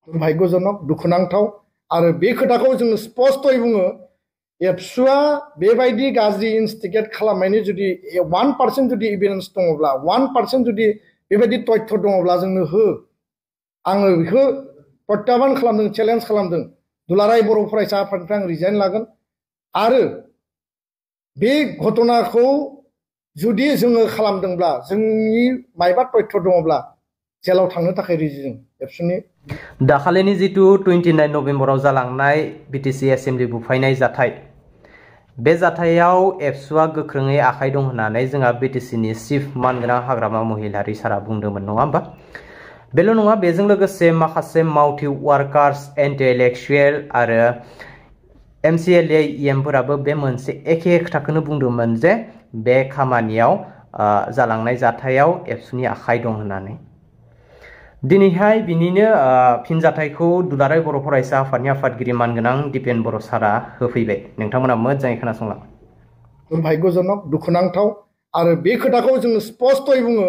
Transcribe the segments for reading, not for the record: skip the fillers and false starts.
दुर्भाग्यजनक दुखुनांथाव आरो बे खोथाखौ जों स्पष्टयै बुङो एबसुआ बेबायदि गाज्रि इनस्टिगेट खालामनायनि जुदि 1% जुदि एभिडेन्स दङब्ला 1% जुदि बेबायदि तथ्य दङब्ला जोंनो हो आङो बेखौ प्रत्याबान खालामदों चेलेन्ज खालामदों दुलाराय बर' फरायसा आफादनिफ्राय आं रिजाइन लागोन आरो बे घटनाखौ जुदि जोङो खालामदोंब्ला जोंनि मायबा तथ्य दङब्ला जेलाव थांनो थाखाय रेडि जों एबसुनि दाखालिनि जितु 29 नभेम्बराव जालांनाय बिटिसि एसेम्बलि बुफायनाय जाथाय बे जाथायाव एबसुआ गोख्रोङै आखाइ दं होननानै जोंहा बिटिसिनि चिफ मानगोनां हाग्रामा महिलारि सारा बुंदोंमोन नङा होमबा बेल' नङा बेजों लोगोसे माखासे मावथि वार्कार्स इन्टेलेक्चुएल आरो एमसिएलए इएमफोराबो बे मोनसे एखे खोथाखौनो बुंदोंमोन जे बे खामानियाव जालांनाय जाथायाव एबसुनि आखाइ दं होननानै दिनैहाय बिनिनो फिनजाथायखौ दुलाराय बर' फरायसा आफादनि आफादगिरि मानगोनां दिपेन बर' सारा होफैबाय नोंथांमोना मोजाङै खोनासंलां दुर्भाग्यजनक दुखुनांथाव आरो बे खोथाखौ जों स्पष्टयै बुङो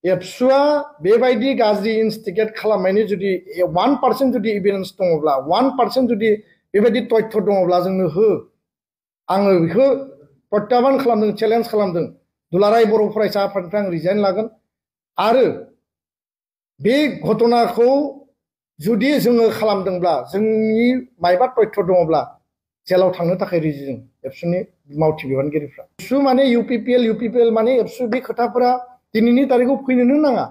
एबसुआ बेबायदि गाज्रि इनस्टिगेट खालामनायनि जुदि 1% जुदि एभिडेन्स दङब्ला 1% जुदि बेबायदि तथ्य दङब्ला जोंनो हो आङो बेखौ प्रत्याबान खालामदों चेलेन्ज खालामदों दुलाराय बर' फरायसा आफादनिफ्राय आं रिजाइन लागोन आरो बे घटनाखौ जुदि जोङो खालामदोंब्ला जोंनि मायबा तथ्य दङब्ला जेलाव थांनो थाखाय रेडि जों एबसुनि मावथि बिबानगिरिफ्रा एबसु माने इउपिपिएल माने एबसु बे खोथाफोरा दिनैनि तारिखआव फैनोनो नाङा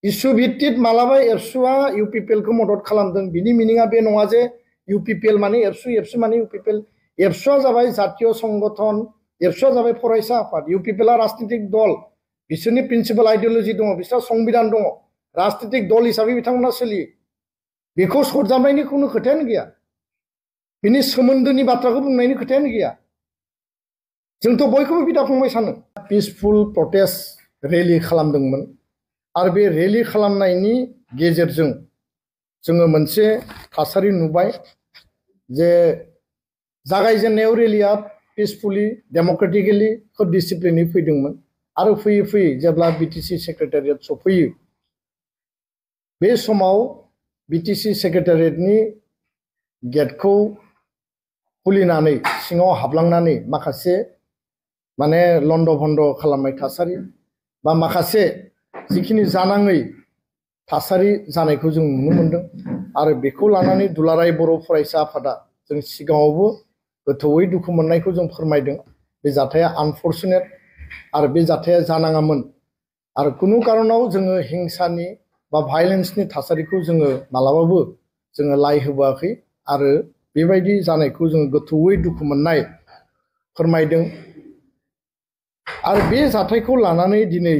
इसु भित्तिक मालाबा एबसुआ इउपिपिएलखौ मदद खालामदों बिनि मिनिङा बे नङा जे इउपिपिएल माने एबसु माने इउपिपिएल एबसुआ जाबाय जातीय संगठन एबसुआ जाबाय फरायसा आफाद इउपिपिएलआ राजनीतिक दल बिसोरनि प्रिन्सिपाल आइडियोलजि दङ बिसोरहा संबिधान दङ राजनीतिक दल हिसाबै बिथांमोना सोलियो बेखौ सरजाबनायनि खुनु खोथायानो गैया बिनि सोमोन्दोनि बाथ्राखौ बुंनायनि खोथायानो गैया जोंथ' बयखौबो बिदा फंबाय सानो पिसफुल प्रटेस्ट रेलि खालामदोंमोन आरो बे रेलि खालामनायनि गेजेरजों जोङो मोनसे थासारि नुबाय जे जागायजेननायाव रेलिया पिसफुली डेम'क्रेटिकेलि खोब डिसिप्लिनै फैदोंमोन आरो फैयै फैयै जेब्ला बिटिसि सेक्रेटारियेट सफैयो बे समाव बिटिसि सेक्रेटारियेटनि गेटखौ खुलिनानै सिङाव हाबलांनानै माखासे माने लन्ड भन्ड खालामनाय थासारि बा माखासे जिखिनि जानाङै थासारि जानायखौ जों नुनो मोनदों आरो बेखौ लानानै दुलाराय बर' फरायसा आफादा जों सिगाङावबो गोथौयै दुखु मोननायखौ जों फोरमायदों बे जाथाया आनफर्चुनेट आरो बे जाथाया जानाङामोन आरो कुनु कारनाव जोङो हिंसानि बा भायलेन्सनि थासारिखौ जोङो मालाबाबो जोङो लाय होबोआखै आरो बेबायदि जानायखौ जोङो गोथौयै दुखु मोननाय फोरमायदों आरो बे जाथायखौ लानानै दिनै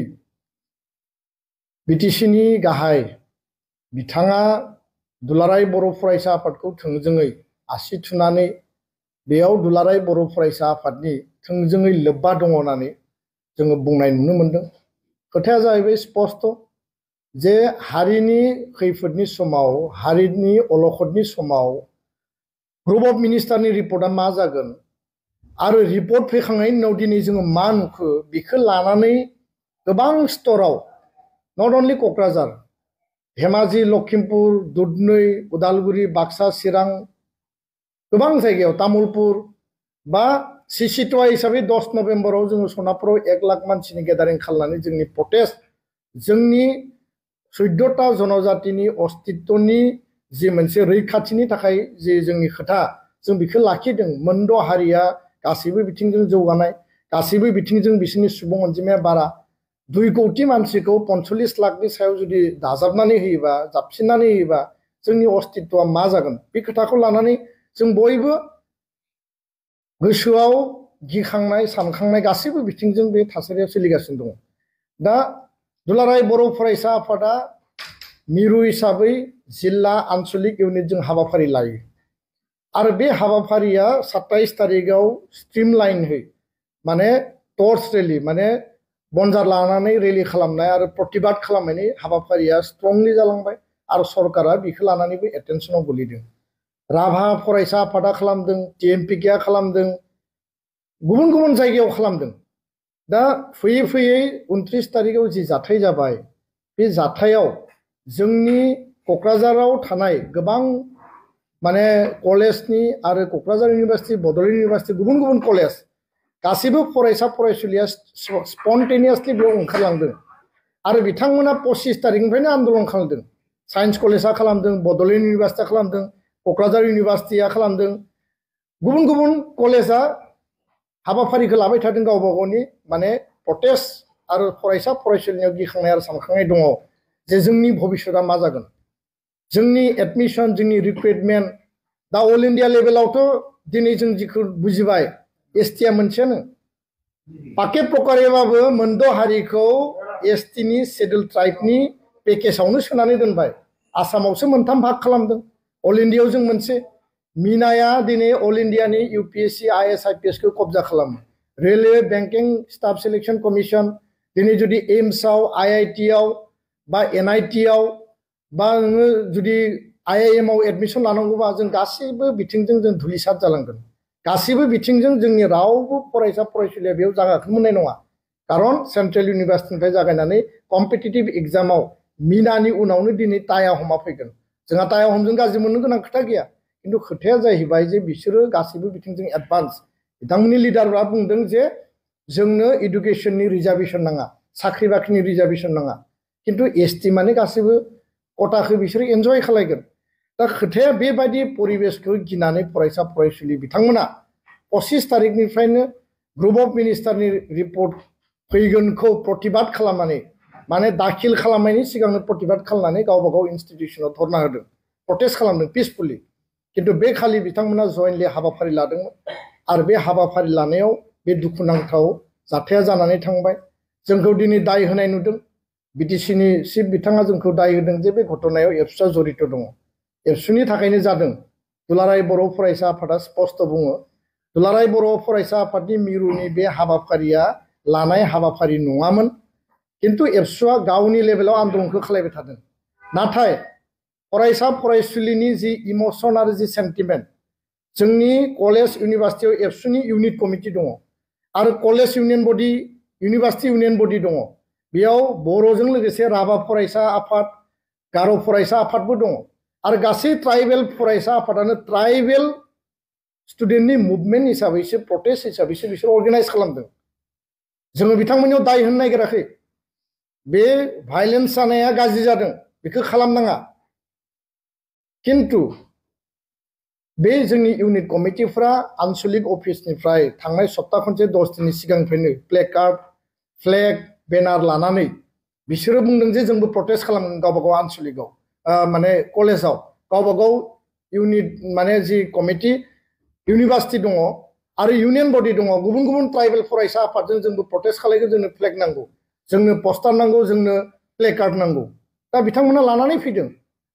बिटिसिनि गाहाय बिथाङा दुलाराय बर' फरायसा आफादखौ थोंजोङै आसि थुनानै बेयाव दुलाराय बर' फरायसा आफादनि थोंजोङै लोब्बा दङ होननानै जोङो बुंनाय नुनो मोनदों खोथाया जाहैबाय स्पष्ट जे हारिनि खैफोदनि समाव हारिनि अलखदनि समाव ग्रुप अफ मिनिस्टारनि रिपर्टआ मा जागोन आरो रिपर्ट फैखांनायनि उनाव दिनै जोङो मा नुखो बेखौ लानानै गोबां स्तराव नट अनलि क'क्राझार धेमाजि लखिमपुर दुधनৈ उदालगुरि बाक्सा चिरां गोबां जायगायाव तामुलपुर बा सिसिटवा हिसाबै 10 नभेम्बराव जोङो सनापुराव 1 लाख मानसिनि गेदारिं खालामनानै जोंनि प्रटेस्ट जोंनि 14टा जनजातिनि अस्तित्वनि जि मोनसे रैखाथिनि थाखाय जे जोंनि खोथा जों बेखौ लाखिदों मोनद' हारिया गासैबो बिथिंजों जौगानाय गासैबो बिथिंजों बिसोरनि सुबुं अनजिमाया बारा 2 कौटि मानसिखौ 45 लाखनि सायाव जुदि दाजाबनानै होयोबा जाबसिननानै होयोबा जोंनि अस्तित्वआ मा जागोन बे खोथाखौ लानानै जों बयबो गोसोआव गिखांनाय सानखांनाय गासैबो बिथिंजों बे थासारिया सोलिगासिनो दङ दा दुलाराय बर' फरायसा आफादा मिरु हिसाबै जिल्ला आन्चलिक इउनिटजों हाबाफारि लायो आरो बे हाबाफारिया 27 तारिखआव स्ट्रिमलाइनहै माने टर्च रेलि माने बनजार लानानै रेलि खालामनाय आरो प्रतिबाद खालामनायनि हाबाफारिया स्ट्रंलि जालांबाय आरो सरकारा बेखौ लानानैबो एटेनसनाव गोलैदों राभा फरायसा आफादा खालामदों टिएमपिकेआ खालामदों गुबुन गुबुन जायगायाव खालामदों दा फैयै फैयै 29 तारिखआव जि जाथाय जाबाय बे जाथायाव जोंनि क'क्राझाराव थानाय गोबां माने कलेजनि आरो क'क्राझार इउनिभार्सिटि बड'लेण्ड इउनिभार्सिटि गुबुन गुबुन कलेज गासैबो फरायसा फरायसुलिया स्पन्टेनियासलि बेयाव ओंखारलांदों आरो बिथांमोना 25 तारिखनिफ्रायनो आन्दलन खालामदों साइन्स कलेजआ खालामदों बड'लेण्ड इउनिभार्सिटिया खालामदों क'क्राझार इउनिभार्सिटिया खालामदों गुबुन गुबुन कलेजआ हाबाफारिखौ लाबाय थादों गावबा गावनि माने प्रटेस्ट आरो फरायसा फरायसुलिनियाव गिखांनाय आरो सानखांनाय दङ जे जोंनि भबिष्यतआ मा जागोन जोंनि एडमिशन जोंनि रिक्रुटमेन्ट दा अल इन्डिया लेभेलावथ' दिनै जों जिखौ बुजिबाय एसटिआ मोनसेयानो पाके प्रकारेबाबो मोनद' हारिखौ एसटिनि शेड्युल ट्राइबनि पेकेजावनो सोनानै दोनबाय आसामावसो मोनथाम भाग खालामदों अल इन्डियायाव जों मोनसे मिनाया दिनै अल इन्डियानि इउपिएससि आइएस आइपिएसखौ कब्जा खालामो railway banking staff selection commission दिनै जुदि एम्सआव आइआइटिआव बा एनआइटिआव बा नोङो जुदि आइआइएमआव एडमिसन लानांगौबा जों गासैबो बिथिंजों जों धुलिसात जालांगोन गासैबो बिथिंजों जोंनि रावबो फरायसा फरायसुलिया बेयाव जागाखौ मोननाय नङा खारन सेन्ट्रेल इउनिभार्सिटिनिफ्राय जागायनानै कम्पिटिटिभ एग्जामाव मिनानि उनावनो दिनै टाया हमा फैगोन जोंहा टाया हमजों गाज्रि मोननो गोनां खोथा गैया किन्तु खोथाया जाहैबाय जे बिसोरो गासैबो बिथिंजों एडभान्स बिथांमोननि लिडारफ्रा बुंदों जे जोंनो इडुकेसननि रिजार्भेसन नाङा साख्रि बाख्रिनि रिजार्भेसन नाङा किन्तु एसटि माने गासैबो कटाखौ बिसोरो एन्जय खालायगोन दा खोथाया बेबायदि परिबेसखौ गिनानै फरायसा फरायसुलि बिथांमोना 25 तारिखनिफ्रायनो ग्रुप अफ मिनिस्टारनि रिपर्ट फैगोनखौ प्रतिबाद खालामनानै माने दाखिल खालामनायनि सिगांनो प्रतिबाद खालामनानै गावबा गाव इनस्टिटिउसनाव धरना होदों प्रटेस्ट खालामदों पिसफुलि किन्तु बे खालि बिथांमोना जयेन्टलि हाबाफारि लादोंमोन आरो बे हाबाफारि लानायाव बे दुखुनांथाव जाथाया जानानै थांबाय जोंखौ दिनै दाय होनाय नुदों बिटिसिनि चिफ बिथाङा जोंखौ दाय होदों जे बे घटनायाव एबसुआ जड़ित दङ एबसुनि थाखायनो जादों दुलाराय बर' फरायसा आफादा स्पष्ट बुङो दुलाराय बर' फरायसा आफादनि मिरुनि बे हाबाफारिया लानाय हाबाफारि नङामोन किन्तु एबसुआ गावनि लेभेलाव आन्दलनखौ खालायबाय थादों नाथाय फरायसा फरायसुलिनि जि इमोसन आरो जि सेन्टिमेन्ट जोंनि कलेज इउनिभार्सिटियाव एबसुनि इउनिट कमिटि दङ आरो कलेज इउनियन बडि इउनिभार्सिटि इउनियन बडि दङ बेयाव बर'जों लोगोसे राभा फरायसा आफाद गार' फरायसा आफादबो दङ आरो गासै ट्राइबेल फरायसा आफादानो ट्राइबेल स्टुडेन्टनि मुभमेन्ट हिसाबैसो प्रटेस्ट हिसाबैसो बिसोर अर्गानाइज खालामदों जोङो बिथांमोननियाव दाय होनो नागिराखै बे भायलेन्स जानाया गाज्रि जादों बेखौ खालामनाङा किन्तु बे जोंनि इउनिट कमिटिफ्रा आनसलिक अफिसनिफ्राय थांनाय सप्ता खनसे 10 दिननि सिगांनिफ्रायनो प्लेकार्ड फ्लेग बेनार लानानै बिसोरो बुंदों जे जोंबो प्रटेस्ट खालामगोन गावबा गाव आनसलिकआव माने कलेजाव गावबा गाव इउनिट माने जि कमिटि इउनिभार्सिटि दङ आरो इउनियन बडि दङ गुबुन गुबुन ट्राइबेल फरायसा आफादजों जोंबो प्रटेस्ट खालायगोन जोंनो फ्लेग नांगौ जोंनो पस्टार नांगौ जोंनो प्लेकार्ड नांगौ दा बिथांमोना लानानै फैदों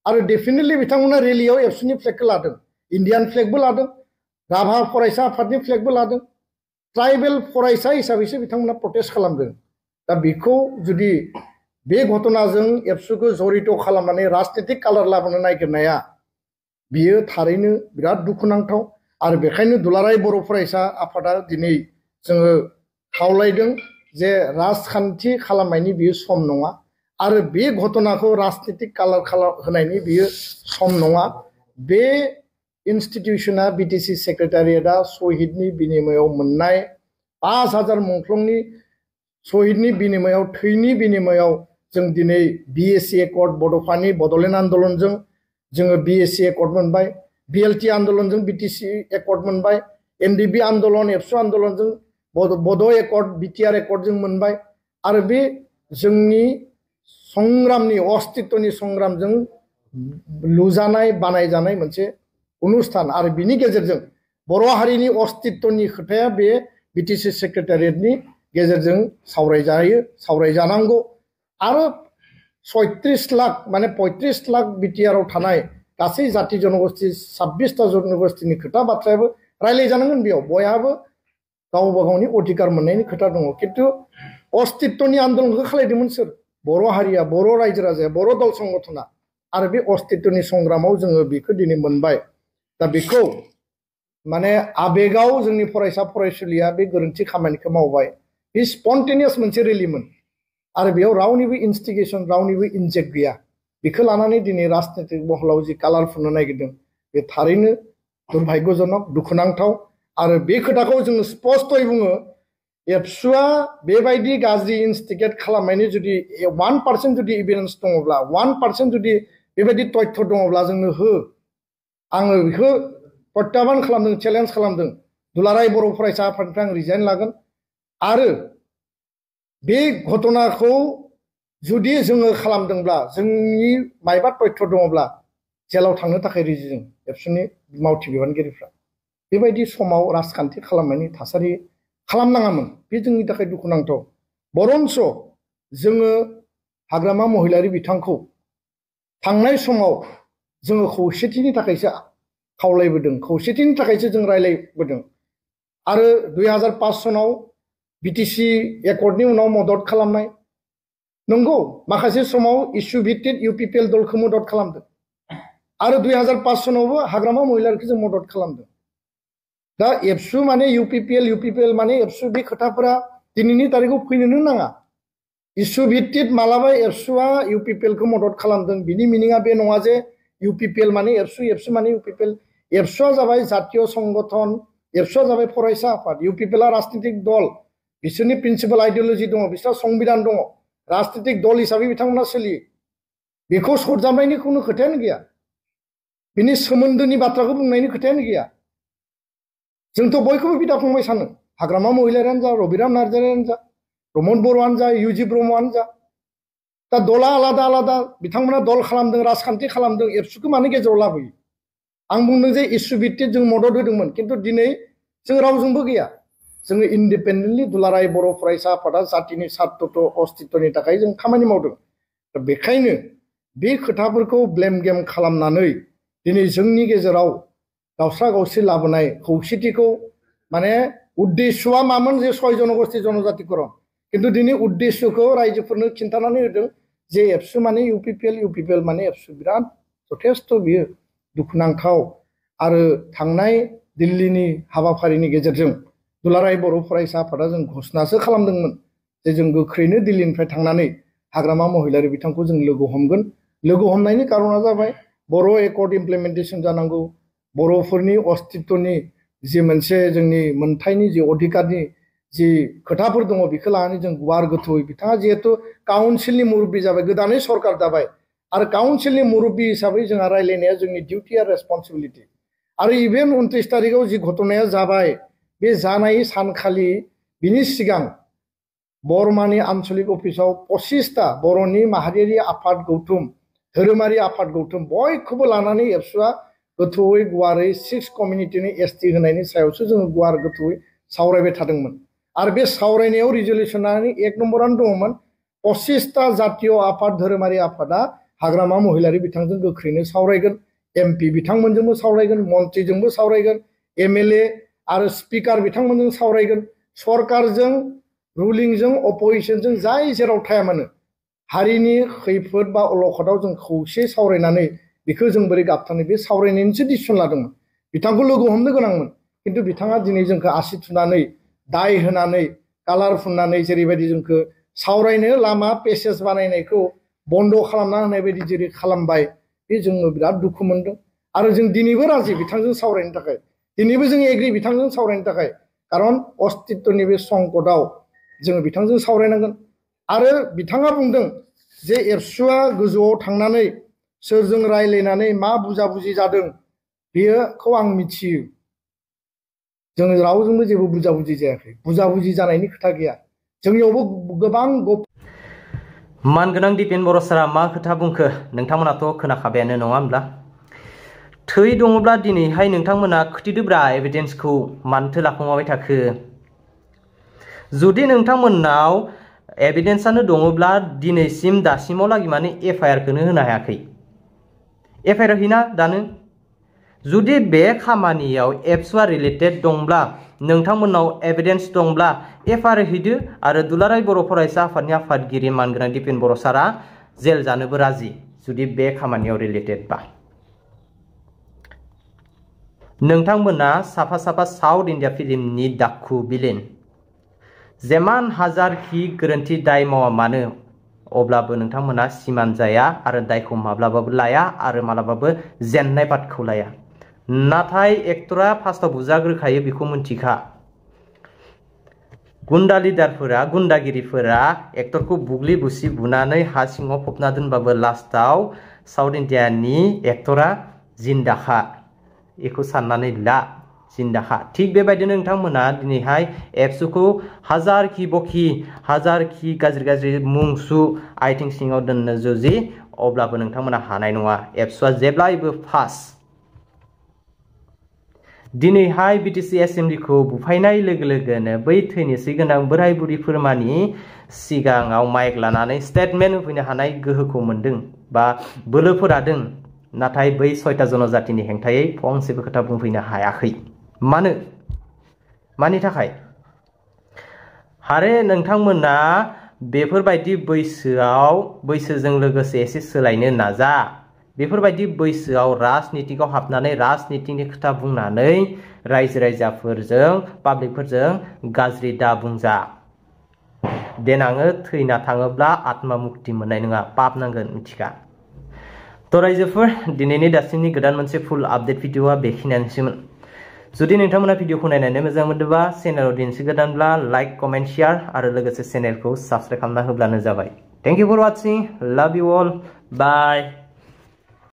आरो डेफिनेटलि बिथांमोना रेलियाव एबसुनि फ्लेगखौ लादों इन्डियान फ्लेगबो लादों राभा फरायसा आफादनि फ्लेगबो लादों ट्राइबेल फरायसा हिसाबैसो बिथांमोना प्रटेस्ट खालामदों दा बेखौ जुदि बे घटनाजों एबसुखौ जड़ित खालामनानै राजनितिक कालार लाबोनो नागिरनाया बियो थारैनो बिराद दुखुनांथाव आरो बेखायनो दुलाराय बर' फरायसा आफादा दिनै जोङो खावलायदों जे राजखान्थि खालामनायनि बियो सम नङा आरो बे घटनाखौ राजनितिक कालार होनायनि बियो सम नङा बे इनस्टिटिउसना बिटिसि सेक्रेटारियेटआ शहीदनि बिनिमयाव मोननाय 5000 मुंख्लंनि शहीदनि बिनिमयाव थैनि बिनिमयाव जों दिनै बिएससि एकर्ड बड'फानि बड'लेण्ड आन्दलनजों जोङो बिएससि एकर्ड मोनबाय बिएलटि आन्दलनजों बिटिसि एकर्ड मोनबाय एनडिबि आन्दलन एबसु आन्दलनजों बड' एकर्ड बिटिआर एकर्डजों मोनबाय आरो बे जोंनि संग्रामनि अस्तित्वनि संग्रामजों लुजानाय बानायजानाय मोनसे अनुस्थान आरो बिनि गेजेरजों बर' हारिनि अस्तित्वनि खोथाया बे बिटिसि सेक्रेटारियेटनि गेजेरजों सावरायजानांगौ आरो 36 लाख माने 35 लाख बिटिआरआव थानाय गासै जाति जनगोष्ठी 26टा जनगोष्ठीनि खोथा बाथ्रायाबो रायलायजानांगोन बेयाव बयहाबो गावबा गावनि अधिकार मोननायनि खोथा दङ किन्तु अस्तित्वनि आन्दलनखौ खालायदोंमोन सोर बर' हारिया बर' रायजो राजाया बर' दल संगठना आरो बे अस्तित्वनि संग्रामाव जोङो बेखौ दिनै मोनबाय दा बेखौ माने आबेगाव जोंनि फरायसा फरायसुलिया बे गोरोन्थि खामानिखौ मावबाय बे स्पन्टेनियास मोनसे रेलिमोन आरो बेयाव रावनिबो इनस्टिगेसन रावनिबो इनजेक्ट गैया बेखौ लानानै दिनै राजनीतिक महलाव जि कालार फुननो नागिरदों बे थारैनो दुर्भाग्यजनक दुखुनांथाव आरो बे खोथाखौ जों स्पष्टयै बुङो एबसुआ बेबायदि गाज्रि इनस्टिगेट खालामनायनि जुदि 1% जुदि एभिडेन्स दङब्ला 1% जुदि बेबायदि तथ्य दङब्ला जोंनो हो आङो बेखौ प्रत्याबान खालामदों चेलेन्ज खालामदों दुलाराय बर' फरायसा आफादनिफ्राय आं रिजाइन लागोन आरो बे घटनाखौ जुदि जोङो खालामदोंब्ला जोंनि मायबा तथ्य दङब्ला जेलाव थांनो थाखाय रेडि जों एबसुनि मावथि बिबानगिरिफ्रा बेबायदि समाव राजखान्थि खालामनायनि थासारि खालामनाङामोन बे जोंनि थाखाय दुखुनांथाव बरन्स जोङो हाग्रामा महिलारि बिथांखौ थांनाय समाव जोङो खौसेथिनि थाखायसो खावलायबोदों खौसेथिनि थाखायसो जों रायलायबोदों आरो 2005 सनाव बिटिसि एकर्डनि उनाव मदद खालामनाय नंगौ माखासे समाव इस्यु भित्तिक इउपिपिएल दलखौ मदद खालामदों आरो 2005 सनावबो हाग्रामा महिलारिखौ जों मदद खालामदों दा एबसु माने इउपिपिएल माने एबसु बे खोथाफोरा दिनैनि तारिखआव फैनोनो नाङा इस्यु भित्तिक मालाबा एबसुआ इउपिपिएलखौ मदद खालामदों बिनि मिनिङा बे नङा जे इउपिपिएल माने एबसु माने इउपिपिएल एबसुआ जाबाय जातीय संगठन एबसुआ जाबाय फरायसा आफाद इउपिपिएलआ राजनीतिक दल बिसोरनि प्रिन्सिपाल आइडियोलजि दङ बिसोरहा संबिधान दङ राजनीतिक दल हिसाबै बिथांमोना सोलियो बेखौ सरजाबनायनि खुनु खोथायानो गैया बिनि सोमोन्दोनि बाथ्राखौ बुंनायनि खोथायानो गैया जोंथ' बयखौबो बिदा फंबाय सानो हाग्रामा महिलारियानो जा रबिराम नार्जारियानो जा प्रमद बर'आनो जा इउजि ब्रह्मआनो जा दा दला आलादा आलादा बिथांमोना दल खालामदों राजखान्थि खालामदों एबसुखौ मानो गेजेराव लाबोयो आं बुंदों जे इस्यु भित्तिक जों मदद होदोंमोन खिन्थु दिनै जों रावजोंबो गैया जोङो इन्डिपेन्डेन्टलि दुलाराय बर' फरायसा आफादा जातिनि सार्थ अस्तित्वनि थाखाय जों खामानि मावदों दा बेखायनो बे खोथाफोरखौ ब्लेम गेम खालामनानै दिनै जोंनि गेजेराव गावस्रा गावस्रि लाबोनाय खौसेथिखौ माने उद्देश्यआ मामोन जे 6 जनगोष्ठी जनजातिकरण खिन्थु दिनै उद्देश्यखौ रायजोफोरनो खिन्थानानै होदों जे एबसु माने इउपिपिएल माने एबसु बिराद जथेस्थ बियो दुखुनांथाव आरो थांनाय दिल्लीनि हाबाफारिनि गेजेरजों दुलाराय बर' फरायसा आफादा जों घोषणासो खालामदोंमोन जे जों गोख्रैनो दिल्लीनिफ्राय थांनानै हाग्रामा महिलारि बिथांखौ जों लोगो हमगोन लोगो हमनायनि कारना जाबाय बर' एकर्ड इमप्लिमेन्टेसन जानांगौ बर'फोरनि अस्तित्वनि जि मोनसे जोंनि मोनथायनि जि अधिकारनि जि खोथाफोर दङ बेखौ लानानै जों गुवार गोथौयै बिथाङा जिहेतु काउन्सिलनि मुरब्बी जाबाय गोदानै सरकार दाबाय आरो काउन्सिलनि मुरब्बी हिसाबै जोंहा रायलायनाया जोंनि डिउटि आरो रेसपन्सिबिलिटि आरो इभेन 29 तारिखआव जि घटनाया जाबाय बे जानाय सानखालि बिनि सिगां बरमानि आन्चलिक अफिसाव 25टा बर'नि माहारियारि आफाद गौथुम धोरोमारि आफाद गौथुम बयखौबो लानानै एबसुआ गोथौयै गुवारै 6 कमिउनिटिनि एसटि होनायनि सायावसो जोङो गुवार गोथौयै सावरायबाय थादोंमोन आरो बे सावरायनायाव रिजल्युसनानि 1 नम्बरानो दङमोन 25टा जातीय आफाद धोरोमारि आफादा हाग्रामा महिलारि बिथांजों गोख्रैनो सावरायगोन एमपि बिथांमोनजोंबो सावरायगोन मन्त्रिजोंबो सावरायगोन एमएलए आरो स्पिकार बिथांमोनजों सावरायगोन सरकारजों रुलिंजों अपोजिशनजों जाय जेराव थाया मानो हारिनि खैफोद बा अलखदाव जों खौसे सावरायनानै बेखौ जों बोरै गाबथानो बे सावरायनायनिसो डिसिसन लादोंमोन बिथांखौ लोगो हमनो गोनांमोन खिन्थु बिथाङा दिनै जोंखौ आसि थुनानै दाय होनानै कालार फुननानै जेरैबायदि जोंखौ सावरायनो लामा पेसेज बानायनायखौ बन्द खालामना होनाय बायदि जेरै खालामबाय बे जोङो बिराद दुखु मोनदों आरो जों दिनैबो राजि बिथांजों सावरायनो थाखाय दिनैबो जों एग्रि बिथांजों सावरायनो थाखाय खारन अस्तित्वनि बे संकटआव जोङो बिथांजों सावरायनांगोन आरो बिथाङा बुंदों जे एबसुआ गोजौआव थांनानै सोरजों रायलायनानै मा बुजाबुजि जादों बेखौ आं मिथियो जों रावजोंबो जेबो बुजाबुजि जायाखै बुजाबुजि जानायनि खोथा गैया जोंनियावबो गोबां मानगोनां दिपेन बर' सारा मा खोथा बुंखो नोंथांमोनाथ' खोनाखाबायानो नङा होमब्ला थै दङब्ला दिनैहाय नोंथांमोना खोथिदोब्रा एभिडेन्सखौ मानोथो लाखुमाबाय थाखो जुदि नोंथांमोननाव एभिडेन्सआनो दङब्ला दिनैसिम दासिमाव लागि माने एफआइआर खौनो होनो हायाखै एफआइआर हैना दानो जुदि बे खामानियाव एबसुआ रिलेटेड दंब्ला नोंथांमोननाव एभिडेन्स दंब्ला एफआइआर हैदो आरो दुलाराय बर' फरायसा आफादनि आफादगिरि मानगोनां दिपेन बर' सारा जेल जानोबो राजि जुदि बे खामानियाव रिलेटेड बा नोंथांमोना साफा साफा साउथ इन्डिया फिल्मनि दाखु बिलेन जेमान हाजार कि गोरोन्थि दाय मावा मानो अब्लाबो नोंथांमोना सिमान जाया आरो दायखौ माब्लाबाबो लाया आरो मालाबाबो जेननाय बादखौ लाया। नाथाय एक्टरा फार्स्टआव बुजाग्रोखायो बेखौ मिन्थिखा। गुन्डा लिडारफोरा गुन्डागिरिफोरा एक्टरखौ बुग्लि बुसि बुनानै हा सिङाव फबना दोनबाबो लास्टाव साउथ इन्डियानि एक्टरा जिन्दाखा। बेखौ साननानै ला जिन्दाखा। थिग बेबायदिनो नोंथांमोना दिनैहाय एबसुखौ हाजारखि बखि हाजारखि गाज्रि गाज्रि मुंसु आइथिं सिङाव दोननो जुजि अब्लाबो नोंथांमोना हानाय नङा। एबसुआ जेब्लायबो फार्स्ट। दिनैहाय बिटिसि एसेम्बलिखौ बुफायनाय लोगो लोगोनो बै थैनोसै गोनां बोराय बुरिफोरमानि सिगाङाव माइक लानानै स्टेटमेन्ट होफैनो हानाय गोहोखौ मोन्दों बा बोलोफोरा दों। नाथाय बै 6टा जनजातिनि हेंथायै फंसेबो खोथा बुंफैनो हायाखै। मानि थाखाय? आरो नोंथांमोना बेफोरबायदि बैसोजों लोगोसे एसे सोलायनो नाजा। बेफोरबायदि बैसोआव राजनितिकआव हाबनानै राजनितिनि खोथा बुंनानै रायजो राजाफोरजों पाब्लिकफोरजों गाज्रि दा बुंजा। देनाङो थैना थाङोब्ला आत्मा मुक्ति मोननाय नङा, पाप नांगोन मिथिखा। थ' रायजोफोर दिनैनि दासिमनि गोदान मोनसे फुल आपडेट भिडिअआ बेखिनियानोसैमोन। जुदि नोंथांमोना भिडिअखौ नायनानै मोजां मोनदोंबा चेनेलाव दिनैसो गोदानब्ला लाइक कमेन्ट शेयार आरो लोगोसे चेनेलखौ साबस्क्राइब खालामना होब्लानो जाबाय। थेंक इउ फर वाचिं, लाभ इउ अल, बाय।